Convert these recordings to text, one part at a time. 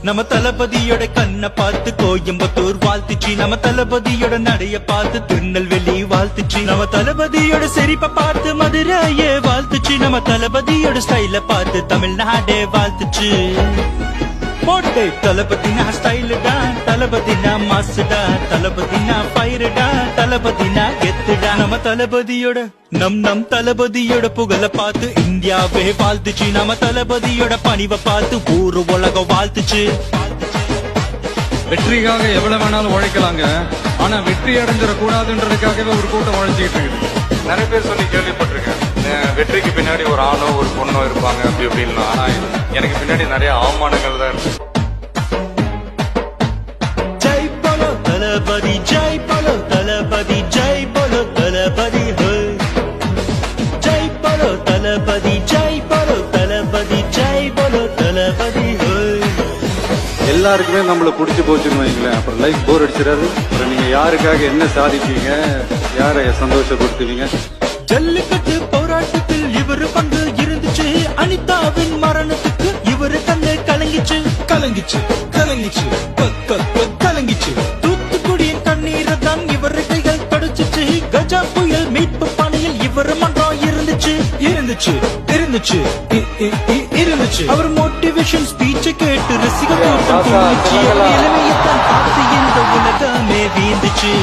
நம்ம தளபதியோட கண்ணை பார்த்து கோயம்புத்தூர் வாழ்த்துச்சு, நம்ம தளபதியோட நடைய பார்த்து திருநெல்வேலி வாழ்த்துச்சு, நம்ம தளபதியோட சிரிப்பை பார்த்து மதுரையே வாழ்த்துச்சு, நம்ம தளபதியோட ஸ்டைல பார்த்து தமிழ்நாடே வாழ்த்துச்சு. போட்டு தளபதினா ஸ்டைலுடா, தளபதினா மாசுடா, தளபதினா ஃபயருடா, தளபதினா கெத்துடா. நம்ம தளபதியோட நம் தளபதியோட புகழ பார்த்து இந்தியாவே வாழ்த்துச்சு, நம்ம தளபதியோட பணிவை பார்த்து ஊரு உலகம் வாழ்த்துச்சு. வெற்றிக்காக எவ்வளவு வேணாலும் உழைக்கலாங்க, ஆனா வெற்றி அடைஞ்சிட கூடாதுன்றதுக்காகவே ஒரு கூட்டம் உழைச்சிக்கிட்டு இருக்குது. நிறைய பேர் சொல்லி கேள்விப்பட்டிருக்கேன், வெற்றிக்கு பின்னாடி ஒரு ஆணோ ஒரு பொண்ணோ இருப்பாங்க அப்படி அப்படின்னா. ஆனா எனக்கு பின்னாடி நிறைய அவமானங்கள் தான் இருக்கு. ஜெய் போலோ தளபதி, ஜெய் போலோ தளபதி, ஜெய் போலோ தளபதி, ஜெய் போலோ தளபதி, ஜெய் போலோ தளபதி, ஜெய் போலோ தளபதி. எல்லாருக்குமே நம்மள புடிச்சு போச்சுன்னு வைங்களேன், அப்புறம் லைஃப் போர் அடிச்சிடாது. அப்புறம் நீங்க யாருக்காக என்ன சாதிப்பீங்க, யாரை சந்தோஷப்படுத்துவீங்க? ஜல்லிக்கட்டு போராட்டத்தில் இவரு பங்கு இருந்துச்சு, அனிதாவின் மரணத்துக்கு இவரு கண்ணு கலங்கிச்சு கலங்கிச்சு கலங்கிச்சு கலங்கிச்சு. தூத்துக்குடியின் கண்ணீரை தான் இவரு கைகள் தொடச்சிச்சு, கஜா புயல் மீட்பு பணியில் இவரு மன்றம் இருந்துச்சு இருந்துச்சு இருந்துச்சு இருந்துச்சு. அவர் மோட்டிவேஷன் ஸ்பீச்சை கேட்டு ரசிக கூட்டம் துள்ளிச்சு, இளமையத்தான் பார்த்து இந்த உலகமே வீந்துச்சு.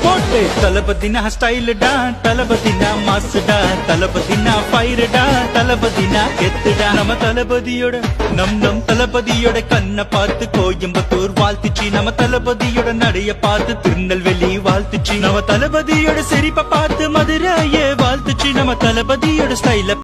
போட்டு தளபதினா ஸ்டைலுடா, தளபதினா மாசுடா, தளபதினா ஃபயருடா, தளபதினா கெத்துடா. நம்ம தளபதியோட நம் தளபதியோட கண்ணை பார்த்து கோயம்புத்தூர் வாழ்த்துச்சு, நம்ம தளபதியோட நடைய பார்த்து திருநெல்வேலி வாழ்த்துச்சு, நம்ம தளபதியோட சிரிப்பை பார்த்து மதுரையே வாழ்த்துச்சு, நம்ம தளபதியோட ஸ்டைல